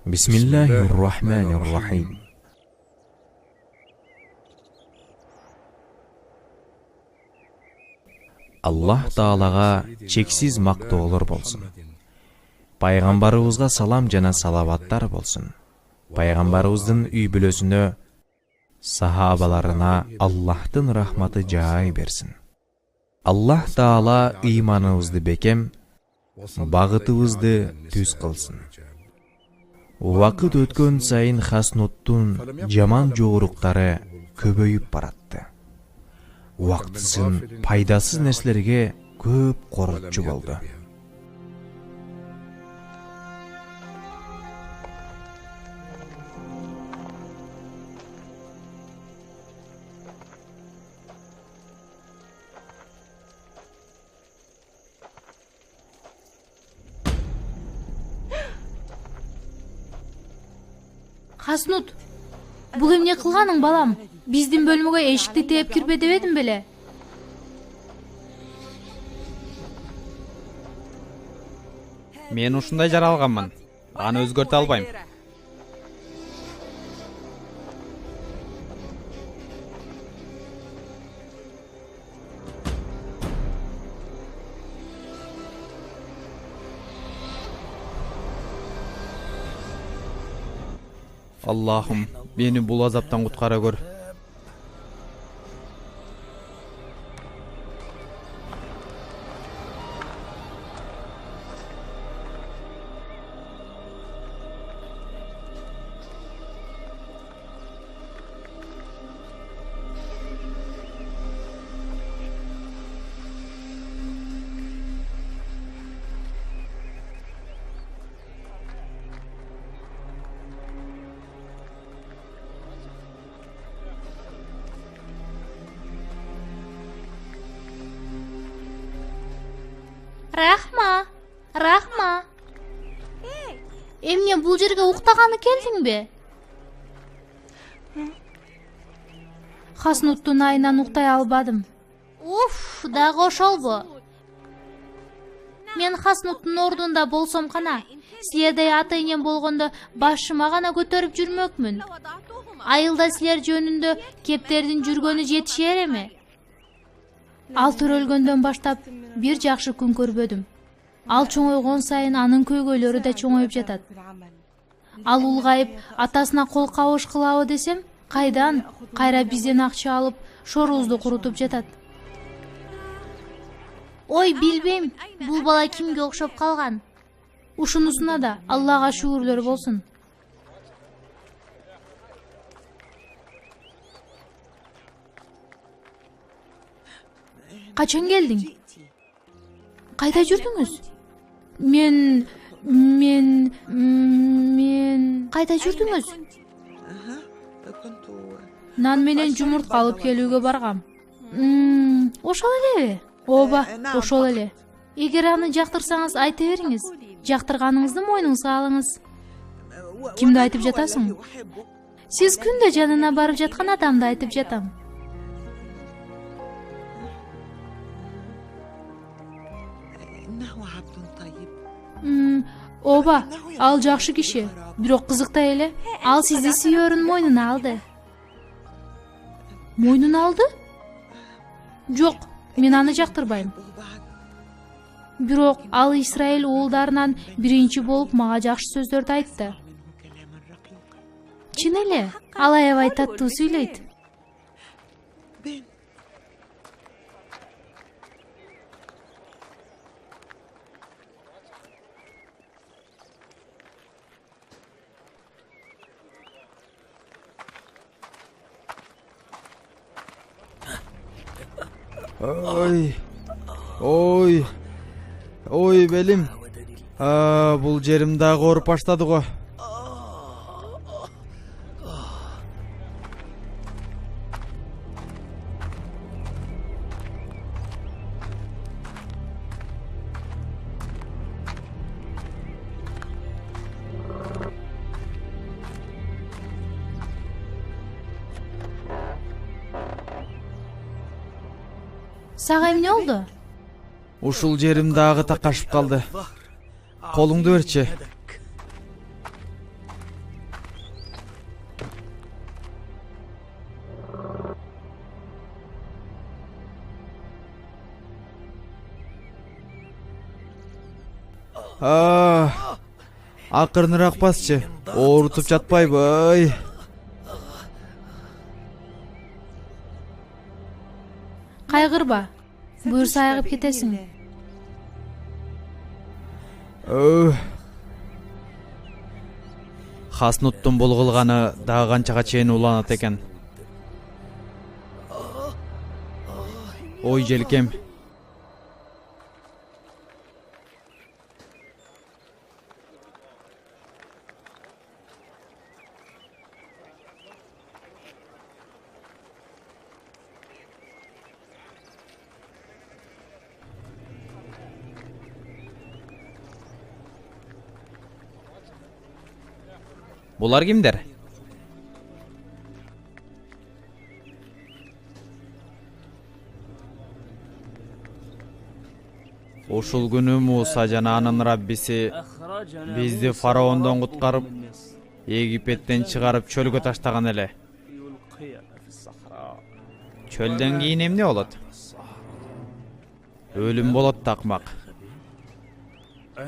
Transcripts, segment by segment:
Bismillahirrahmanirrahim. Аллах Таалага чексиз мактоолор болсун. Пайгамбарыбызга салам жана салаваттар болсун. Пайгамбарыбыздын үй бүлөсүнө, сахабаларына Аллахтын рахматы жаай берсин. Аллах Таала ыйманыбызды бекем, багытыбызды түз кылсын. Убакыт өткөн сайын хаснуттун жаман жогоруктары көбөйүп баратты. Убактысын пайдасыз нерселерге көп коротчу болду. Хаснут, бул эмне кылганың, балам? Биздин бөлмөгө эшикти тээп кирбе дебедим беле? Мен ушундай жаралганмын. Аны өзгөртө албайм. Аллахым, мени бул азаптан куткара көр. Рахма. Эмне бул жерге уктаганы келдиңби? Хаснуттун айынан уктай албадым. Уф, дагы ошолбу. Мен Хаснуттун ордунда болсом кана, силердей ата-энем болгондо башыма гана көтөрүп жүрмөкмүн. Айылда силер жөнүндө кептердин жүргөнү жетишер эми. Ал төрөлгөндөн баштап бир жакшы күн көрбөдүм. Ал чоңойгон сайын анын көйгөйлөрү да чоңоюп жатат. Ал улгайып, атасына кол кабыш кылабы десем, кайдан? Кайра бизден акча алып, шорубузду курутуп жатат. Ой, билбейм, бул бала кимге окшоп калган? Ушунусуна да Аллага шүгүрлөр болсун. Качан келдиң? Кайда жүрдүңүз? Мен кайда жүрдүңүз? Нан менен жумуртка алып келүүгө баргам. Ошол элеби? Ооба, ошол эле. Эгер аны жактырсаңыз айта бериңиз. Жактырганыңызды мойнуңузга алыңыз. Кимди айтып жатасың? Сиз күндө жанына барып жаткан адамды айтып жатам. Ооба, ал жакшы киши, бирок кызыктай эле. Ал сизди сүйөөрүн мойнуна алды. Мойнуна алды? Жок, мен аны жактырбайм. Бирок ал Исраил уулдарынан биринчи болуп мага жакшы сөздөрдү айтты. Чын эле, ал аябай таттуу сүйлөйт. Ой, белим. Бул жерим дагы ооруп баштады го. Сага эмне болду? Ушул жерим дагы такашып калды. Колуңду берчи. Акырыныраак басчы. Оорутуп жатпайбы? Кайгырба. Буюрса айыгып кетесиң. Хаснуттун бул кылганы дагы канчага чейин уланат экен. Ой желкем. Булар кимдер? Ушул күнү Муса жана анын Раббиси бизди фараондон куткарып, Египеттен чыгарып чөлгө таштаган эле. Чөлдөн кийин эмне болот? Өлүм болот, такмак.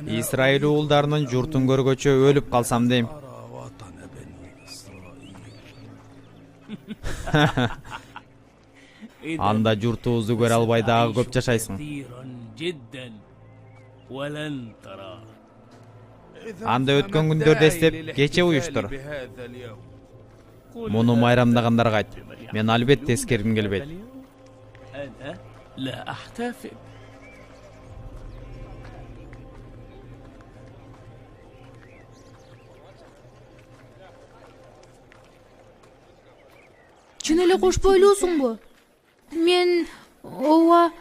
Исраил уулдарынын журтун көргөчө өлүп калсам дейм. Анда журтубузду көрө албай дагы көп жашайсың. Анда өткөн күндөрдү эстеп, кече уюштур. Муну майрамдагандарга айт. Мен албетте эскергим келбейт. Чын эле кош бойлуусуңбу? Мен ооба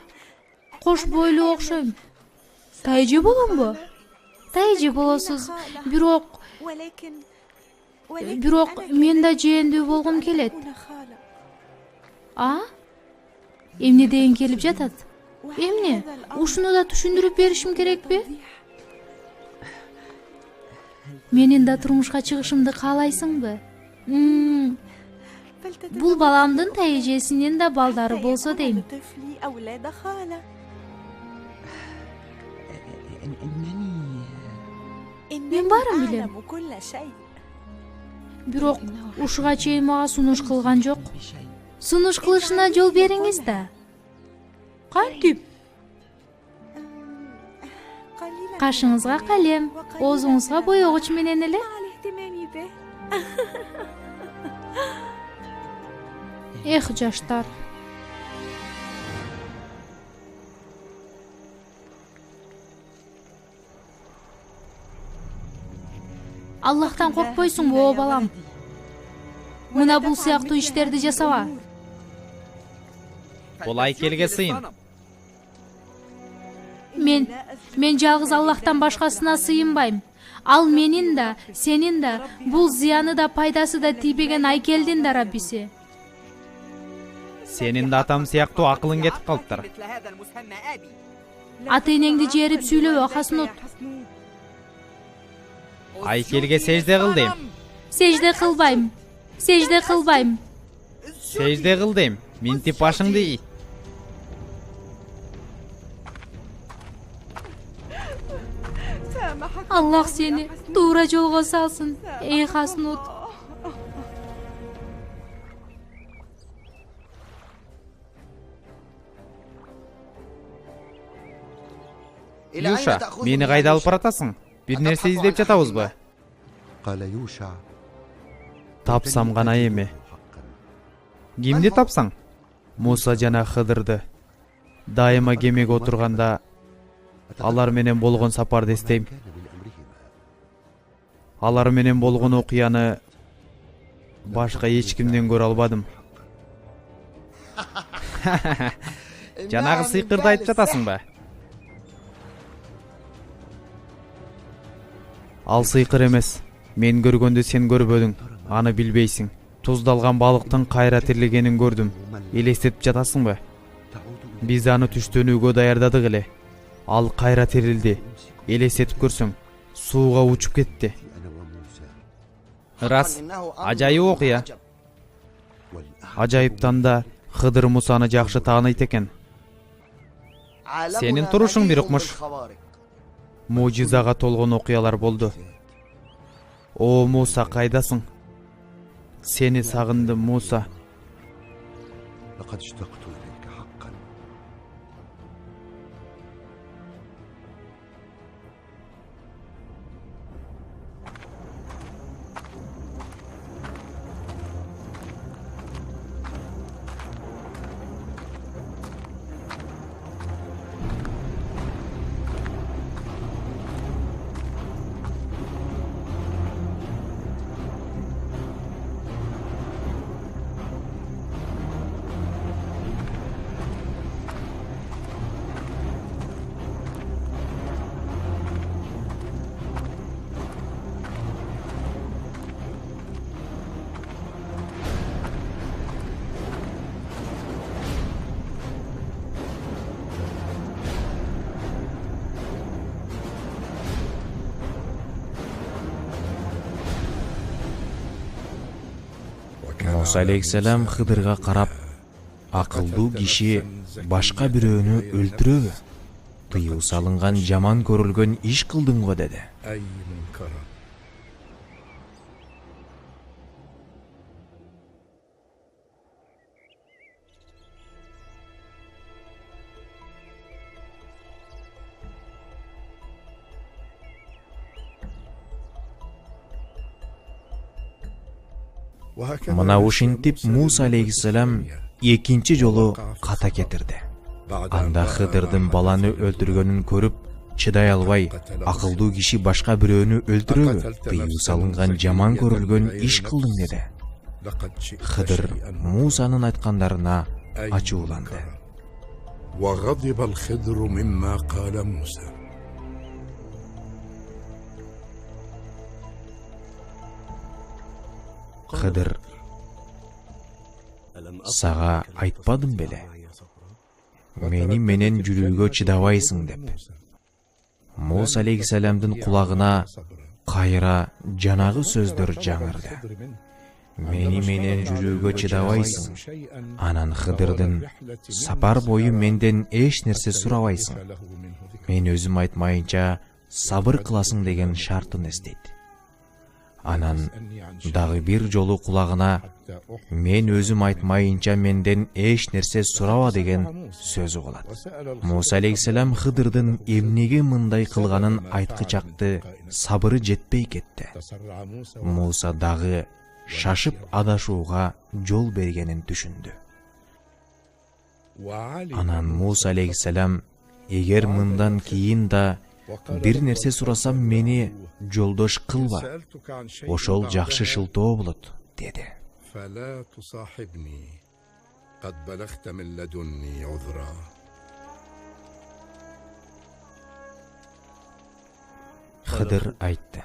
кош бойлуу окшойм. Тайжы боломбу? Тайжы болосуз, бирок мен да жээндүү болгум келет. Эмне деген келип жатат? Эмне? Ушуну да түшүндүрүп беришим керекпи? Менин да турмушка чыгышымды каалайсыңбы? Бул баламдын тайжесинин да балдары болсо дейм. Мен баарын билем. Бирок ушуга чейин мага сунуш кылган жок. Сунуш кылышына жол бериңиз да. Кантип? Кашыңызга калем, оозуңузга боёгуч менен эле. Эх, жаштар. Аллахтан коркпойсуңбу, о балам? Мына бул сыяктуу иштерди жасаба. Бул айкелге сыйын. Мен жалгыз Аллахтан башкасына сыйынбайм. Ал менин да, сенин да, бул зыяны да пайдасы да тийбеген айкелдин да Раббиси. Сенин да атам сыяктуу акылың кетип калыптыр. Ата-энеңди жерип сүйлөбө, Хаснут. Айкелге сежде кыл дейм. Сежде кылбайм. Сежде кылбайм. Сежде кыл дейм. Минтип башыңды ий. Аллах сени туура жолго салсын, эй Хаснут. Юша, мени кайда алып баратасың? Бир нерсе издеп жатабызбы? Тапсам гана эми. Кимди тапсаң? Муса жана Хыдырды. Дайыма кемеге отурганда алар менен болгон сапарды эстейм. Алар менен болгон окуяны башка эч кимден көрө албадым. Жанагы сыйкырды айтып жатасыңбы? Ал сыйкыр эмес. Мен көргөндү сен көрбөдүң. Аны билбейсиң. Туздалган балыктын кайра тирилгенин көрдүм. Элестетип жатасыңбы? Биз аны түштөнүүгө даярдадык эле. Ал кайра тирилди. Элестетип көрсөң, сууга учуп кетти. Рас, ажайып окуя. Ажайыптан да Хыдыр Мусаны жакшы тааныйт экен. Сенин турушуң бир укмуш. мужизага толгон окуялар болду. О Муса, кайдасың? Сени сагындым, Муса. لقد اشتقت إليك حقا. Муса алейхиссалам Хыдырга карап, акылдуу киши башка бирөөнү өлтүрөбү? Тыюу салынган жаман көрүлгөн иш кылдың го деди. أي منكر. Мына ушинтип Муса алейхиссалам экинчи жолу ката кетирди. Анда Хыдырдын баланы өлтүргөнүн көрүп, чыдай албай, акылдуу киши башка бирөөнү өлтүрөбү? Тыюу салынган жаман көрүлгөн иш кылдың деди. Хыдыр Мусанын айткандарына ачууланды. وغضب الخضر مما قال موسى. Хыдыр, сага айтпадым беле? Мени менен жүрүүгө чыдабайсың деп. Муса алейхиссаламдын кулагына кайра жанагы сөздөр жаңырды. Мени менен жүрүүгө чыдабайсың. Анан Хыдырдын сапар бою менден эч нерсе сурабайсың. Мен өзүм айтмайынча сабыр кыласың деген шартын эстейт. Анан дагы бир жолу кулагына мен өзүм айтмайынча менден эч нерсе сураба деген сөзү калат. Муса алейхиссалам Хыдырдын эмнеге мындай кылганын айткычакты, сабыры жетпей кетти. Муса дагы шашып адашууга жол бергенин түшүндү. Анан Муса алейхиссалам, эгер мындан кийин да бир нерсе сурасам мени жолдош кылба, ошол жакшы шылтоо болот, деди. فلا تصاحبني قد بلغت من لدني عذرا. Хыдыр айтты.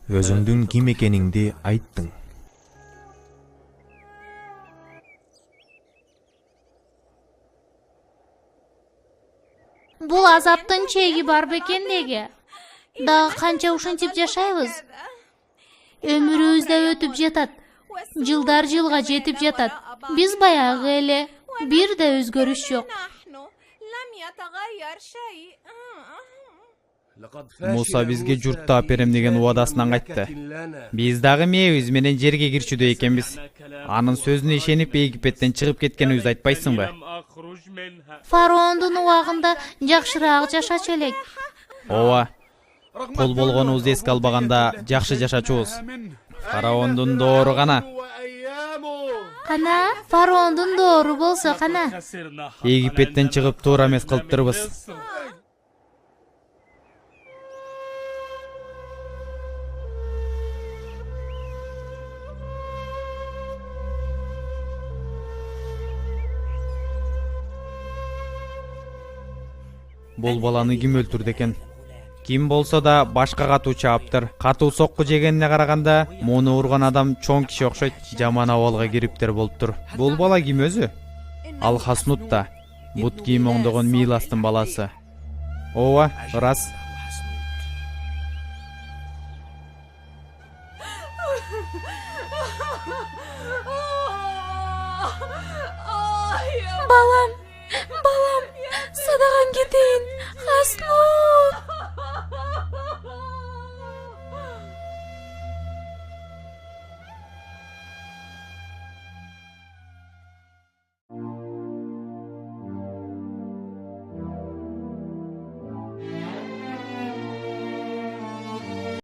Өзүңдүн ким экениңди айттың. Бул азаптын чеги бар бекен деге. Дагы канча ушинтип жашайбыз? Өмүрүбүз да өтүп жатат. Жылдар жылга жетип жатат. Биз баягы эле, бир да өзгөрүш жок. Муса бизге журт таап берем деген убадасынан кайтты. Биз дагы мээбиз менен жерге кирчүдө экенбиз. Анын сөзүнө ишенип Египеттен чыгып кеткенибизди айтпайсыңбы? Фараондун убагында жакшыраак жашачу элек. Ооба. Кол болгонубузду эске албаганда жакшы жашачубуз. Фараондун доору кана. Кана, фараондун доору болсо кана. Египеттен чыгып туура эмес кылыптырбыз. Бул баланы ким өлтүрдү экен? Ким болсо да башка катуу чааптыр. Катуу сокку жегенине караганда муну урган адам чоң киши окшойт. Жаман абалга кириптер болуптур. Бул бала ким өзү? Ал Хаснут да. Бут кийим оңдогон Миластын баласы. Ооба, ырас. Балам, садаган кетейин. Хаснут!